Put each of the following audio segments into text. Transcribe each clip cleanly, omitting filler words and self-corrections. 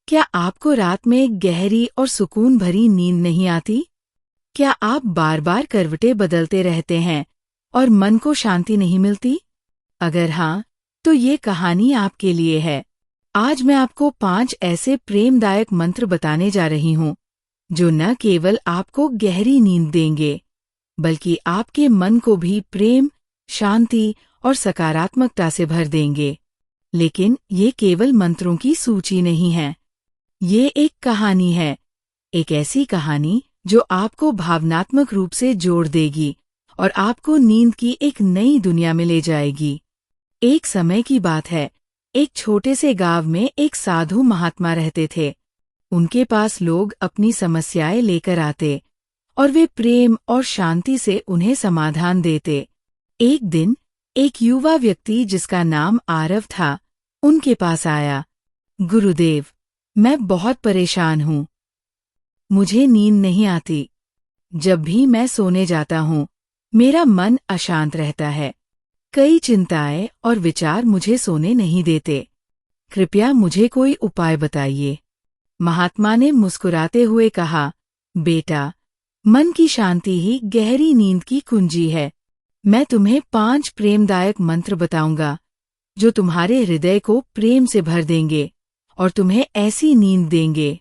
क्या आपको रात में गहरी और सुकून भरी नींद नहीं आती? क्या आप बार बार करवटें बदलते रहते हैं और मन को शांति नहीं मिलती? अगर हाँ, तो ये कहानी आपके लिए है। आज मैं आपको 5 ऐसे प्रेमदायक मंत्र बताने जा रही हूँ, जो न केवल आपको गहरी नींद देंगे, बल्कि आपके मन को भी प्रेम, शांति और सकारात्मकता से भर देंगे। लेकिन ये केवल मंत्रों की सूची नहीं है। ये एक कहानी है, एक ऐसी कहानी जो आपको भावनात्मक रूप से जोड़ देगी और आपको नींद की एक नई दुनिया में ले जाएगी। एक समय की बात है, एक छोटे से गांव में एक साधु महात्मा रहते थे। उनके पास लोग अपनी समस्याएं लेकर आते और वे प्रेम और शांति से उन्हें समाधान देते। एक दिन एक युवा व्यक्ति जिसका नाम आरव था, उनके पास आया। गुरुदेव, मैं बहुत परेशान हूँ। मुझे नींद नहीं आती। जब भी मैं सोने जाता हूँ, मेरा मन अशांत रहता है। कई चिंताएं और विचार मुझे सोने नहीं देते। कृपया मुझे कोई उपाय बताइए। महात्मा ने मुस्कुराते हुए कहा, बेटा, मन की शांति ही गहरी नींद की कुंजी है। मैं तुम्हें 5 प्रेमदायक मंत्र बताऊंगा, जो तुम्हारे हृदय को प्रेम से भर देंगे और तुम्हें ऐसी नींद देंगे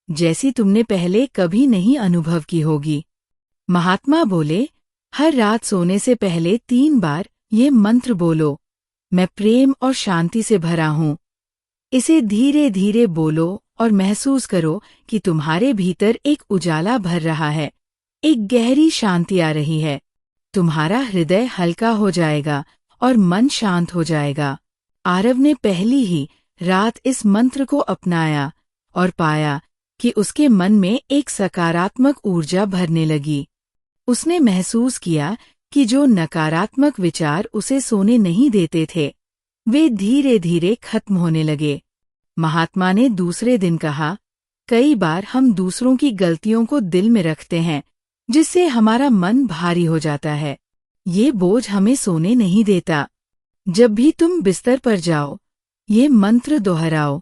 जैसी तुमने पहले कभी नहीं अनुभव की होगी। महात्मा बोले, हर रात सोने से पहले 3 बार ये मंत्र बोलो, मैं प्रेम और शांति से भरा हूँ। इसे धीरे धीरे बोलो और महसूस करो कि तुम्हारे भीतर एक उजाला भर रहा है, एक गहरी शांति आ रही है। तुम्हारा हृदय हल्का हो जाएगा और मन शांत हो जाएगा। आरव ने पहली ही रात इस मंत्र को अपनाया और पाया कि उसके मन में एक सकारात्मक ऊर्जा भरने लगी। उसने महसूस किया कि जो नकारात्मक विचार उसे सोने नहीं देते थे, वे धीरे धीरे खत्म होने लगे। महात्मा ने दूसरे दिन कहा, कई बार हम दूसरों की गलतियों को दिल में रखते हैं, जिससे हमारा मन भारी हो जाता है। ये बोझ हमें सोने नहीं देता। जब भी तुम बिस्तर पर जाओ, ये मंत्र दोहराओ,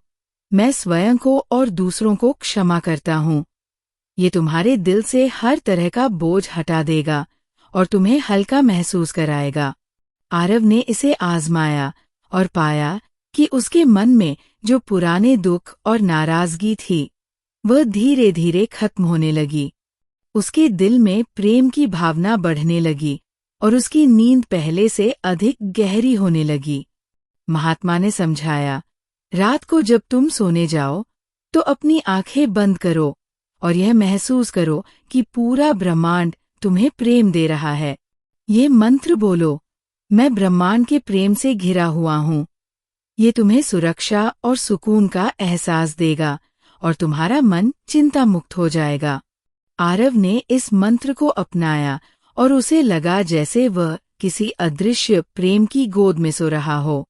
मैं स्वयं को और दूसरों को क्षमा करता हूँ। ये तुम्हारे दिल से हर तरह का बोझ हटा देगा और तुम्हें हल्का महसूस कराएगा। आरव ने इसे आजमाया और पाया कि उसके मन में जो पुराने दुख और नाराजगी थी, वह धीरे धीरे खत्म होने लगी। उसके दिल में प्रेम की भावना बढ़ने लगी और उसकी नींद पहले से अधिक गहरी होने लगी। महात्मा ने समझाया, रात को जब तुम सोने जाओ, तो अपनी आंखें बंद करो और यह महसूस करो कि पूरा ब्रह्मांड तुम्हें प्रेम दे रहा है। ये मंत्र बोलो, मैं ब्रह्मांड के प्रेम से घिरा हुआ हूँ। ये तुम्हें सुरक्षा और सुकून का एहसास देगा और तुम्हारा मन चिंता मुक्त हो जाएगा। आरव ने इस मंत्र को अपनाया और उसे लगा जैसे वह किसी अदृश्य प्रेम की गोद में सो रहा हो।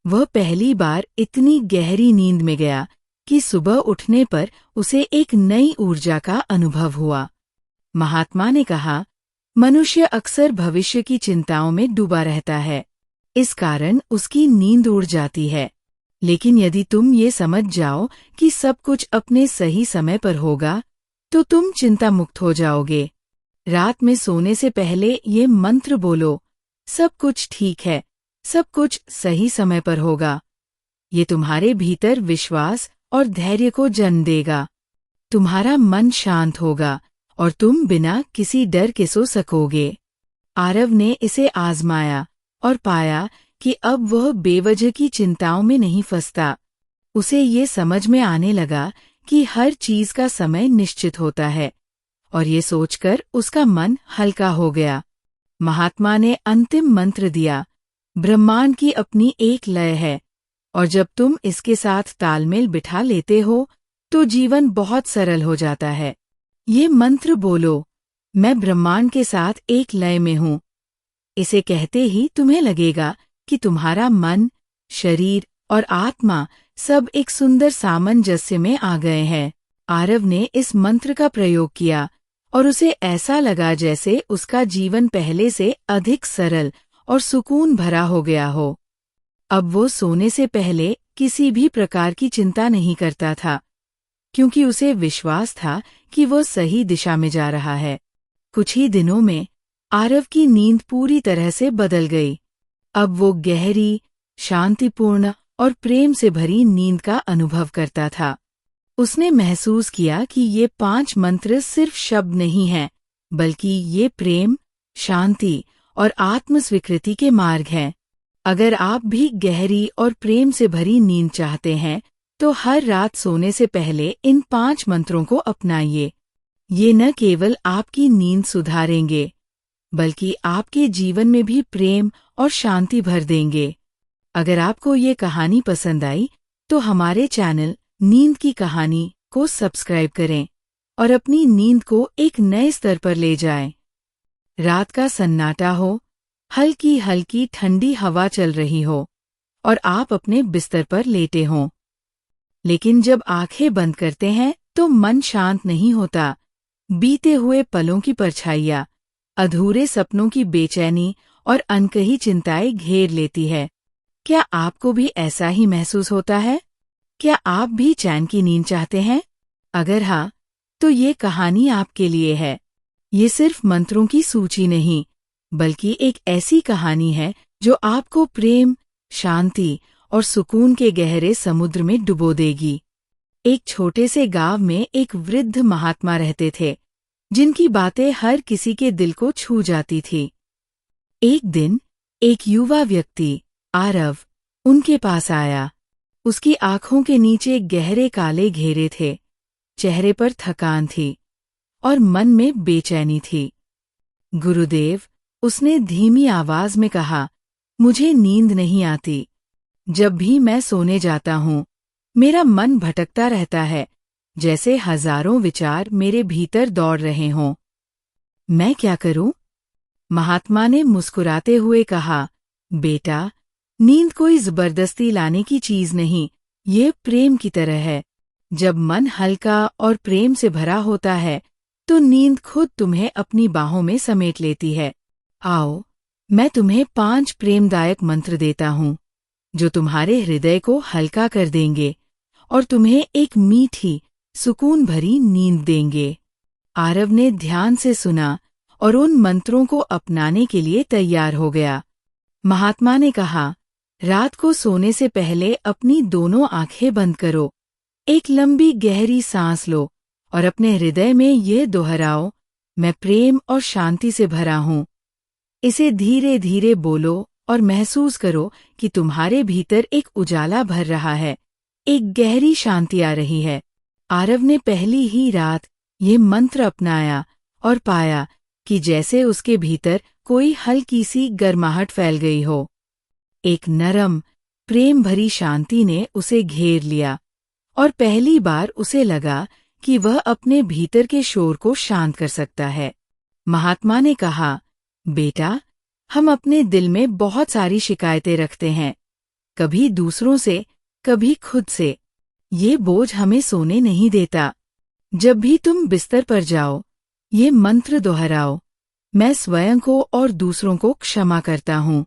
वह पहली बार इतनी गहरी नींद में गया कि सुबह उठने पर उसे एक नई ऊर्जा का अनुभव हुआ। महात्मा ने कहा, मनुष्य अक्सर भविष्य की चिंताओं में डूबा रहता है, इस कारण उसकी नींद उड़ जाती है। लेकिन यदि तुम ये समझ जाओ कि सब कुछ अपने सही समय पर होगा, तो तुम चिंता मुक्त हो जाओगे। रात में सोने से पहले ये मंत्र बोलो, सब कुछ ठीक है, सब कुछ सही समय पर होगा। ये तुम्हारे भीतर विश्वास और धैर्य को जन्म देगा। तुम्हारा मन शांत होगा और तुम बिना किसी डर के सो सकोगे। आरव ने इसे आजमाया और पाया कि अब वह बेवजह की चिंताओं में नहीं फंसता। उसे ये समझ में आने लगा कि हर चीज का समय निश्चित होता है, और ये सोचकर उसका मन हल्का हो गया। महात्मा ने अंतिम मंत्र दिया, ब्रह्मांड की अपनी एक लय है, और जब तुम इसके साथ तालमेल बिठा लेते हो, तो जीवन बहुत सरल हो जाता है। ये मंत्र बोलो, मैं ब्रह्मांड के साथ एक लय में हूँ। इसे कहते ही तुम्हें लगेगा कि तुम्हारा मन, शरीर और आत्मा सब एक सुंदर सामंजस्य में आ गए हैं। आरव ने इस मंत्र का प्रयोग किया और उसे ऐसा लगा जैसे उसका जीवन पहले से अधिक सरल और सुकून भरा हो गया हो। अब वो सोने से पहले किसी भी प्रकार की चिंता नहीं करता था, क्योंकि उसे विश्वास था कि वो सही दिशा में जा रहा है। कुछ ही दिनों में आरव की नींद पूरी तरह से बदल गई। अब वो गहरी, शांतिपूर्ण और प्रेम से भरी नींद का अनुभव करता था। उसने महसूस किया कि ये 5 मंत्र सिर्फ शब्द नहीं हैं, बल्कि ये प्रेम, शांति और आत्म स्वीकृति के मार्ग हैं। अगर आप भी गहरी और प्रेम से भरी नींद चाहते हैं, तो हर रात सोने से पहले इन 5 मंत्रों को अपनाइए। ये न केवल आपकी नींद सुधारेंगे, बल्कि आपके जीवन में भी प्रेम और शांति भर देंगे। अगर आपको ये कहानी पसंद आई, तो हमारे चैनल नींद की कहानी को सब्सक्राइब करें और अपनी नींद को एक नए स्तर पर ले जाएं। रात का सन्नाटा हो, हल्की हल्की ठंडी हवा चल रही हो और आप अपने बिस्तर पर लेटे हों। लेकिन जब आंखें बंद करते हैं तो मन शांत नहीं होता। बीते हुए पलों की परछाइयां, अधूरे सपनों की बेचैनी और अनकही चिंताएं घेर लेती है। क्या आपको भी ऐसा ही महसूस होता है? क्या आप भी चैन की नींद चाहते हैं? अगर हाँ, तो ये कहानी आपके लिए है। ये सिर्फ मंत्रों की सूची नहीं, बल्कि एक ऐसी कहानी है जो आपको प्रेम, शांति और सुकून के गहरे समुद्र में डुबो देगी। एक छोटे से गांव में एक वृद्ध महात्मा रहते थे, जिनकी बातें हर किसी के दिल को छू जाती थी। एक दिन एक युवा व्यक्ति, आरव, उनके पास आया। उसकी आंखों के नीचे गहरे काले घेरे थे, चेहरे पर थकान थी और मन में बेचैनी थी। गुरुदेव, उसने धीमी आवाज में कहा, मुझे नींद नहीं आती। जब भी मैं सोने जाता हूँ, मेरा मन भटकता रहता है, जैसे हजारों विचार मेरे भीतर दौड़ रहे हों। मैं क्या करूं? महात्मा ने मुस्कुराते हुए कहा, बेटा, नींद कोई जबरदस्ती लाने की चीज नहीं, ये प्रेम की तरह है। जब मन हल्का और प्रेम से भरा होता है, तो नींद खुद तुम्हें अपनी बाहों में समेट लेती है। आओ, मैं तुम्हें 5 प्रेमदायक मंत्र देता हूँ, जो तुम्हारे हृदय को हल्का कर देंगे और तुम्हें एक मीठी, सुकून भरी नींद देंगे। आरव ने ध्यान से सुना और उन मंत्रों को अपनाने के लिए तैयार हो गया। महात्मा ने कहा, रात को सोने से पहले अपनी दोनों आंखें बंद करो, एक लंबी गहरी सांस लो और अपने हृदय में ये दोहराओ, मैं प्रेम और शांति से भरा हूँ। इसे धीरे धीरे बोलो और महसूस करो कि तुम्हारे भीतर एक उजाला भर रहा है, एक गहरी शांति आ रही है। आरव ने पहली ही रात ये मंत्र अपनाया और पाया कि जैसे उसके भीतर कोई हल्की सी गर्माहट फैल गई हो। एक नरम, प्रेम भरी शांति ने उसे घेर लिया और पहली बार उसे लगा कि वह अपने भीतर के शोर को शांत कर सकता है। महात्मा ने कहा, बेटा, हम अपने दिल में बहुत सारी शिकायतें रखते हैं, कभी दूसरों से, कभी खुद से। ये बोझ हमें सोने नहीं देता। जब भी तुम बिस्तर पर जाओ, ये मंत्र दोहराओ, मैं स्वयं को और दूसरों को क्षमा करता हूँ।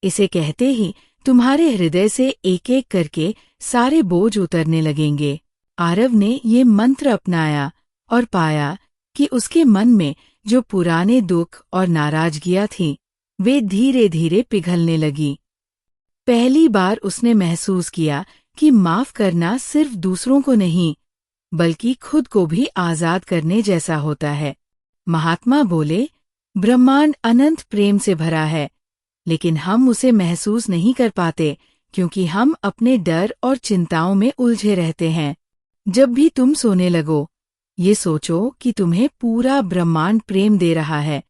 इसे कहते ही तुम्हारे हृदय से एक एक करके सारे बोझ उतरने लगेंगे। आरव ने ये मंत्र अपनाया और पाया कि उसके मन में जो पुराने दुख और नाराजगियां थीं, वे धीरे धीरे पिघलने लगी। पहली बार उसने महसूस किया कि माफ करना सिर्फ दूसरों को नहीं, बल्कि खुद को भी आजाद करने जैसा होता है। महात्मा बोले, ब्रह्मांड अनंत प्रेम से भरा है, लेकिन हम उसे महसूस नहीं कर पाते क्योंकि हम अपने डर और चिंताओं में उलझे रहते हैं। जब भी तुम सोने लगो, ये सोचो कि तुम्हें पूरा ब्रह्मांड प्रेम दे रहा है,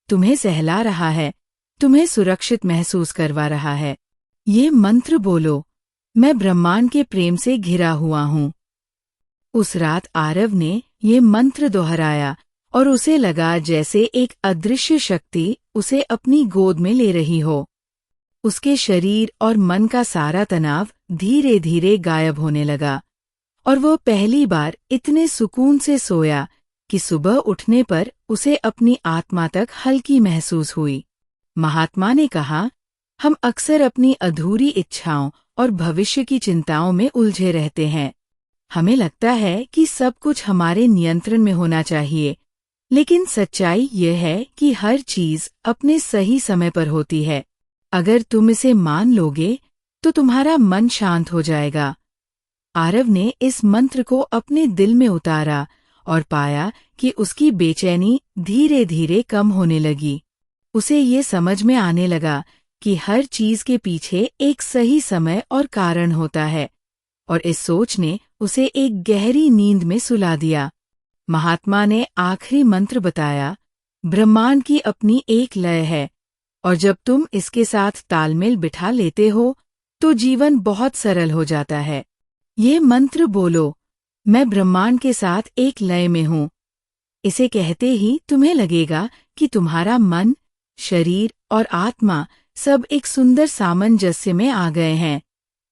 तुम्हें सहला रहा है, तुम्हें सुरक्षित महसूस करवा रहा है। ये मंत्र बोलो, मैं ब्रह्मांड के प्रेम से घिरा हुआ हूँ। उस रात आरव ने ये मंत्र दोहराया और उसे लगा जैसे एक अदृश्य शक्ति उसे अपनी गोद में ले रही हो। उसके शरीर और मन का सारा तनाव धीरे धीरे गायब होने लगा और वो पहली बार इतने सुकून से सोया कि सुबह उठने पर उसे अपनी आत्मा तक हल्की महसूस हुई। महात्मा ने कहा, हम अक्सर अपनी अधूरी इच्छाओं और भविष्य की चिंताओं में उलझे रहते हैं। हमें लगता है कि सब कुछ हमारे नियंत्रण में होना चाहिए, लेकिन सच्चाई यह है कि हर चीज अपने सही समय पर होती है। अगर तुम इसे मान लोगे तो तुम्हारा मन शांत हो जाएगा। आरव ने इस मंत्र को अपने दिल में उतारा और पाया कि उसकी बेचैनी धीरे धीरे कम होने लगी। उसे ये समझ में आने लगा कि हर चीज के पीछे एक सही समय और कारण होता है, और इस सोच ने उसे एक गहरी नींद में सुला दिया। महात्मा ने आखिरी मंत्र बताया, ब्रह्मांड की अपनी एक लय है, और जब तुम इसके साथ तालमेल बिठा लेते हो तो जीवन बहुत सरल हो जाता है। ये मंत्र बोलो, मैं ब्रह्मांड के साथ एक लय में हूँ। इसे कहते ही तुम्हें लगेगा कि तुम्हारा मन, शरीर और आत्मा सब एक सुंदर सामंजस्य में आ गए हैं।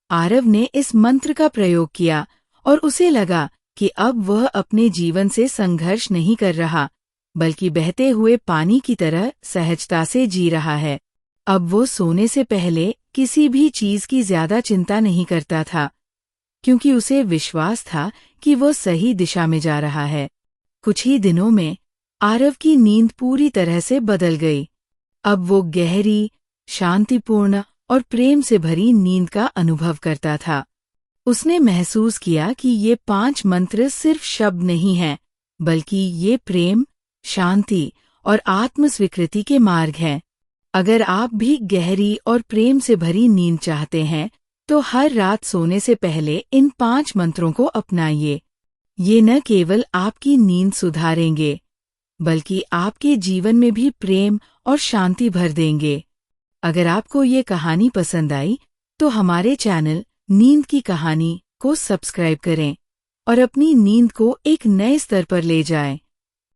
आरव ने इस मंत्र का प्रयोग किया और उसे लगा कि अब वह अपने जीवन से संघर्ष नहीं कर रहा, बल्कि बहते हुए पानी की तरह सहजता से जी रहा है। अब वो सोने से पहले किसी भी चीज की ज्यादा चिंता नहीं करता था, क्योंकि उसे विश्वास था कि वो सही दिशा में जा रहा है। कुछ ही दिनों में आरव की नींद पूरी तरह से बदल गई। अब वो गहरी, शांतिपूर्ण और प्रेम से भरी नींद का अनुभव करता था। उसने महसूस किया कि ये 5 मंत्र सिर्फ शब्द नहीं हैं, बल्कि ये प्रेम, शांति और आत्म स्वीकृति के मार्ग हैं। अगर आप भी गहरी और प्रेम से भरी नींद चाहते हैं, तो हर रात सोने से पहले इन 5 मंत्रों को अपनाइए। ये न केवल आपकी नींद सुधारेंगे, बल्कि आपके जीवन में भी प्रेम और शांति भर देंगे। अगर आपको ये कहानी पसंद आई, तो हमारे चैनल नींद की कहानी को सब्सक्राइब करें और अपनी नींद को एक नए स्तर पर ले जाएं।